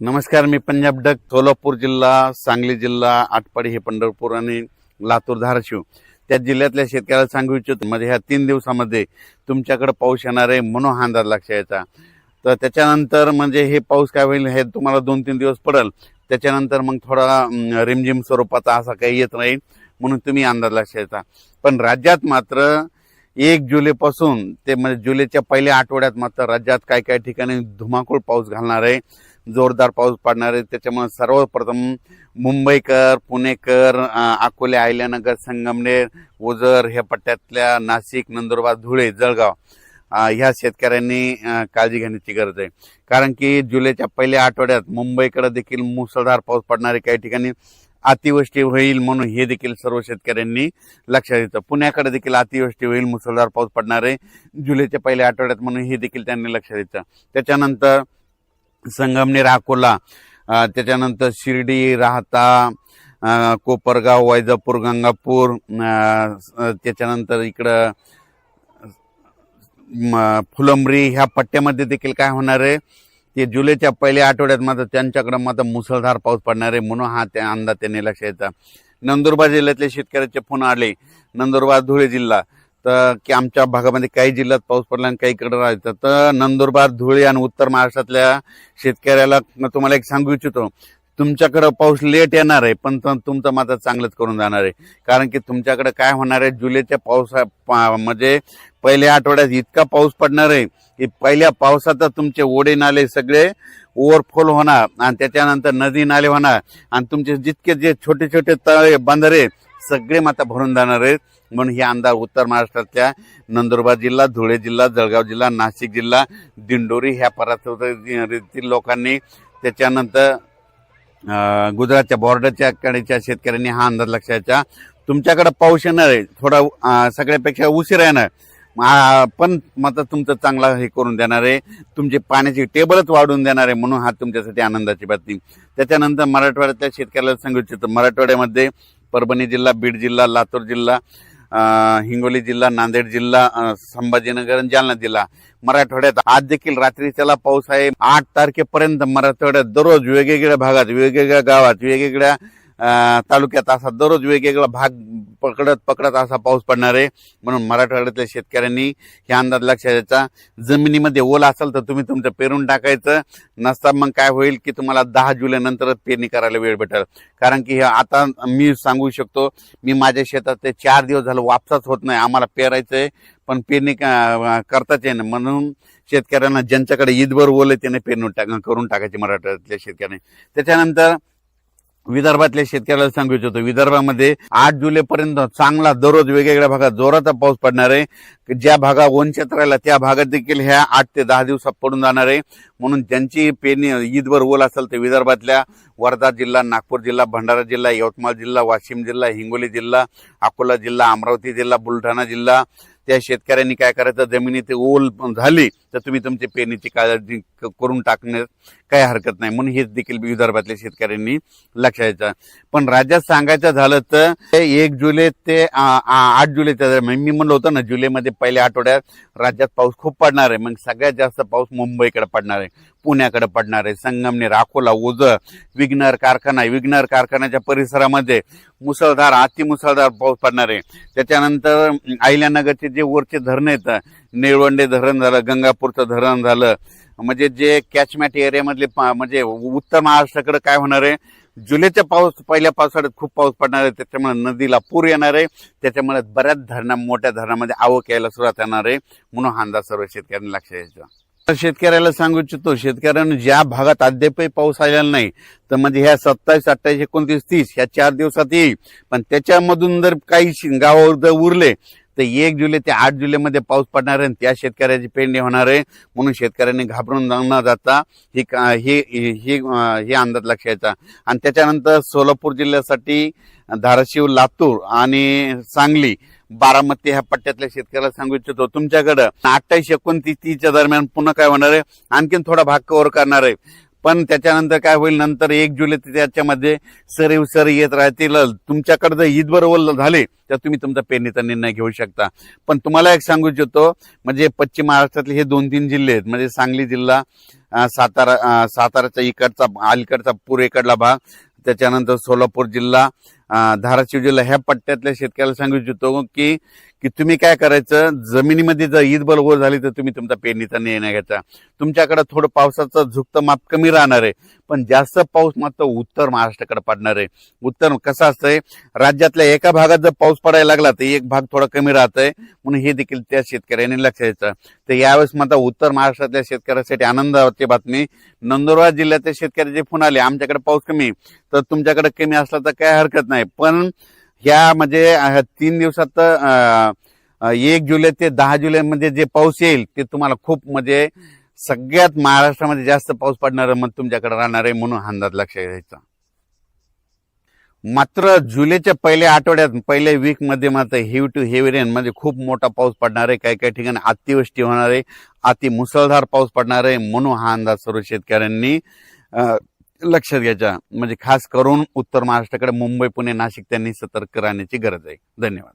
नमस्कार, मी पंजाब डक. सोलापूर जिल्हा, सांगली जिल्हा, आटपाडी हे पंढरपूर आणि लातूर, धाराशिव त्या जिल्ह्यातल्या शेतकऱ्याला सांगू इच्छितो. म्हणजे ह्या 3 दिवसामध्ये तुमच्याकडे पाऊस येणार आहे म्हणून हा अंदाज लक्षात यायचा. तर त्याच्यानंतर म्हणजे हे पाऊस काय होईल हे तुम्हाला 2-3 दिवस पडेल. त्याच्यानंतर मग थोडा रिमझिम स्वरूपाचा असा काही येत नाही म्हणून तुम्ही अंदाज लक्षात यायचा. पण राज्यात मात्र 1 जुलैपासून ते म्हणजे जुलैच्या पहिल्या आठवड्यात मात्र राज्यात काय काय ठिकाणी धुमाकूळ पाऊस घालणार आहे, जोरदार पाऊस पडणार आहे. त्याच्यामुळे सर्वप्रथम मुंबईकर, पुणेकर, अकोले, अहिल्यानगर, संगमनेर, ओझर ह्या पट्ट्यातल्या नाशिक, नंदुरबार, धुळे, जळगाव ह्या शेतकऱ्यांनी काळजी घेण्याची गरज आहे. कारण की जुलैच्या पहिल्या आठवड्यात मुंबईकडे देखील मुसळधार पाऊस पडणार आहे, काही ठिकाणी अतिवृष्टी होईल म्हणून हे देखील सर्व शेतकऱ्यांनी लक्षात घ्यायचं. पुण्याकडे देखील अतिवृष्टी होईल, मुसळधार पाऊस पडणार आहे जुलैच्या पहिल्या आठवड्यात म्हणून हे देखील त्यांनी लक्षात घ्यायचं. त्याच्यानंतर संगमनेर, अकोला, त्याच्यानंतर शिर्डी, राहता, कोपरगाव, वैजापूर, गंगापूर, त्याच्यानंतर इकडं फुलंब्री ह्या पट्ट्यामध्ये देखील काय होणार आहे ते जुलैच्या पहिल्या आठवड्यात मात्र त्यांच्याकडे मात्र मुसळधार पाऊस पडणार आहे म्हणून हा त्या अंदाज त्यांनी लक्षात घ्यायचा. नंदुरबार जिल्ह्यातले शेतकऱ्याचे फोन आले, नंदुरबार, धुळे जिल्हा, तर की आमच्या भागामध्ये काही जिल्ह्यात पाऊस पडला आणि काहीकडे राहायचं. तर नंदुरबार, धुळे आणि उत्तर महाराष्ट्रातल्या शेतकऱ्याला तुम्हाला एक सांगू इच्छितो, तुमच्याकडे पाऊस लेट येणार आहे पण तुमचं मात्र चांगलंच करून जाणार आहे. कारण की तुमच्याकडे काय होणार आहे, जुलैच्या म्हणजे पहिल्या आठवड्यात इतका पाऊस पडणार आहे की पहिल्या पावसात तुमचे ओढे नाले सगळे ओव्हरफ्लो होणार आणि त्याच्यानंतर नदी नाले होणार आणि तुमचे जितके जे छोटे छोटे तळे, बंधारे सगळे मात्र भरून जाणार आहेत. म्हणून हे अंदाज उत्तर महाराष्ट्रातल्या नंदुरबार जिल्हा, धुळे जिल्हा, जळगाव जिल्हा, नाशिक जिल्हा, दिंडोरी ह्या परिसरातील लोकांनी, त्याच्यानंतर गुजरातच्या बॉर्डरच्या कडेच्या शेतकऱ्यांनी हा अंदाज लक्षात. तुमच्याकडे पाऊस येणार आहे, थोडा सगळ्यापेक्षा उशीर येणार पण मात्र तुमचं चांगला हे करून देणार आहे, तुमची पाण्याची टेबलच वाढवून देणार आहे म्हणून हा तुमच्यासाठी आनंदाची बातमी. त्याच्यानंतर मराठवाड्यातल्या शेतकऱ्याला सांगू इच्छितो, मराठवाड्यामध्ये परभणी जिल्हा, बीड जिल्हा, लातूर जिल्हा, हिंगोली जिल्हा, नांदेड जिल्हा, संभाजीनगर आणि जालना जिल्हा, मराठवाड्यात आज देखील रात्रीच्याला पाऊस आहे. 8 तारखेपर्यंत मराठवाड्यात दररोज वेगवेगळ्या भागात, वेगवेगळ्या गावात, वेगवेगळ्या तालुक्यात असा दररोज वेगवेगळा भाग पकडत असा पाऊस पडणार आहे. म्हणून मराठवाड्यातल्या शेतकऱ्यांनी हे अंदाज लक्षात घ्यायचा. जमिनीमध्ये ओल असेल तर तुम्ही तुमचं पेरून टाकायचं, नसता मग काय होईल की तुम्हाला 10 जुलै नंतरच पेरणी करायला वेळ भेटेल. कारण की आता मी सांगू शकतो, मी माझ्या शेतात ते 4 दिवस झालं वापसाच होत नाही, आम्हाला पेरायचंय पण पेरणी करताच येईल. म्हणून शेतकऱ्यांना ज्यांच्याकडे ईदभर ओल आहे त्याने पेरणी करून टाकायची मराठवाड्यातल्या शेतकऱ्यांनी. त्याच्यानंतर विदर्भातल्या शेतकऱ्याला सांगू इच्छितो, विदर्भामध्ये 8 जुलैपर्यंत चांगला दररोज वेगवेगळ्या भागात जोराचा पाऊस पडणार आहे. ज्या भागात वंचित राहिला त्या भागात देखील ह्या 8 ते 10 दिवसात पडून जाणार आहे. म्हणून ज्यांची पेरणी ईदभर ओल असेल ते विदर्भातल्या वर्धा जिल्हा, नागपूर जिल्हा, भंडारा जिल्हा, यवतमाळ जिल्हा, वाशिम जिल्हा, हिंगोली जिल्हा, अकोला जिल्हा, अमरावती जिल्हा, बुलढाणा जिल्हा, त्या शेतकऱ्यांनी काय करायचं, जमिनीत ओल झाली तर तुम्ही तुमची पेरणीची काळजी करून टाकण्यात काही हरकत नाही म्हणून हेच देखील विदर्भातल्या शेतकऱ्यांनी लक्षात घ्यायचं. पण राज्यात सांगायचं झालं तर 1 जुलै ते 8 जुलैच्या दरम्यान मी म्हणलं होतं ना, जुलैमध्ये पहिल्या आठवड्यात राज्यात पाऊस खूप पडणार आहे. मग सगळ्यात जास्त पाऊस मुंबईकडे पडणार आहे, पुण्याकडे पडणार आहे, संगमनेर, अकोला, ओझर, विघ्नर कारखान्याच्या परिसरामध्ये मुसळधार, अतिमुसळधार पाऊस पडणार आहे. त्याच्यानंतर अहिल्यानगरचे जे वरचे धरण आहेत, निळवंडे धरण झालं, गंगापूरचं धरण झालं, म्हणजे जे कॅचमॅट एरियामधले म्हणजे उत्तर महाराष्ट्राकडे काय होणार आहे, जुलैच्या पहिल्या पावसाळ्यात खूप पाऊस पडणार आहे. त्याच्यामुळे नदीला पूर येणार आहे. त्याच्यामुळे बऱ्याच मोठ्या धरणामध्ये आवक यायला सुरुवात येणार आहे म्हणून हा अंदाज सर्व शेतकऱ्यांनी लक्षात घ्यायचा. तर शेतकऱ्याला सांगू इच्छितो, शेतकऱ्यांना ज्या भागात अद्यापही पाऊस आलेला नाही तर म्हणजे ह्या 27, 28, 29, 30 ह्या 4 दिवसात येईल. पण त्याच्यामधून जर काही गावावर जर उरले तर 1 जुलै ते 8 जुलैमध्ये पाऊस पडणार आहे, त्या शेतकऱ्याची पेरणी होणार आहे. म्हणून शेतकऱ्यांनी घाबरून न जाता हे अंदाज लक्षात घ्यायचा. आणि त्याच्यानंतर सोलापूर जिल्ह्यासाठी धाराशिव, लातूर आणि सांगली, बारामती ह्या पट्ट्यातल्या शेतकऱ्याला सांगू इच्छितो, तुमच्याकडं 28, 29, 30च्या दरम्यान पुन्हा काय होणार आहे, आणखीन थोडा भाग कव्हर करणार आहे. पण त्याच्यानंतर काय होईल, नंतर 1 जुलै त्याच्यामध्ये सरी येत राहतील. तुमच्याकडे जर ईदभर ओल झाले तर तुम्ही तुमचा पेरणीचा निर्णय घेऊ शकता. पण तुम्हाला एक सांगू इच्छितो, म्हणजे पश्चिम महाराष्ट्रातले हे 2-3 जिल्हे आहेत, म्हणजे सांगली जिल्हा, साताराचा इकडचा अलीकडचा पूर्वेकडला भाग, त्याच्यानंतर सोलापूर जिल्हा, धाराशिव जिल्हा, ह्या पट्ट्यातल्या शेतकऱ्याला सांगू इच्छितो की तुम्ही काय करायचं, जमिनीमध्ये जर ईदबल ओढ झाली तर तुम्ही तुमचा पेरणीचा निर्णय घ्यायचा. तुमच्याकडे थोडं पावसाचं झुकतं माप कमी राहणार आहे, पण जास्त पाऊस मात्र उत्तर महाराष्ट्राकडे पडणार आहे. उत्तर कसं असतंय, राज्यातल्या एका भागात जर पाऊस पडायला लागला तर एक भाग थोडा कमी राहतंय, म्हणून हे देखील त्या शेतकऱ्यांनी लक्ष द्यायचं. तर यावेळेस मात्र उत्तर महाराष्ट्रातल्या शेतकऱ्यांसाठी आनंदाची बातमी. नंदुरबार जिल्ह्यातल्या शेतकरी जे फोन आले आमच्याकडे पाऊस कमी, तर तुमच्याकडे कमी असला तर काय हरकत नाही, पण ह्या म्हणजे 3 दिवसात 1 जुलै ते 10 जुलै मध्ये जे पाऊस येईल ते तुम्हाला खूप म्हणजे सगळ्यात महाराष्ट्रामध्ये जास्त पाऊस पडणार मग तुमच्याकडे राहणार आहे, म्हणून अंदाज लक्षात घ्यायचा. मात्र जुलैच्या पहिल्या आठवड्यात पहिल्या वीक मध्ये मात्र हेवी टू हेवी रेन म्हणजे खूप मोठा पाऊस पडणार आहे. काही काही ठिकाणी अतिवृष्टी होणार आहे, अति मुसळधार पाऊस पडणार आहे, म्हणून हा अंदाज सर्व शेतकऱ्यांनी लक्षात घ्यायचा. म्हणजे खास करून उत्तर महाराष्ट्राकडे मुंबई, पुणे, नाशिक त्यांनी सतर्क राहण्याची गरज आहे. धन्यवाद.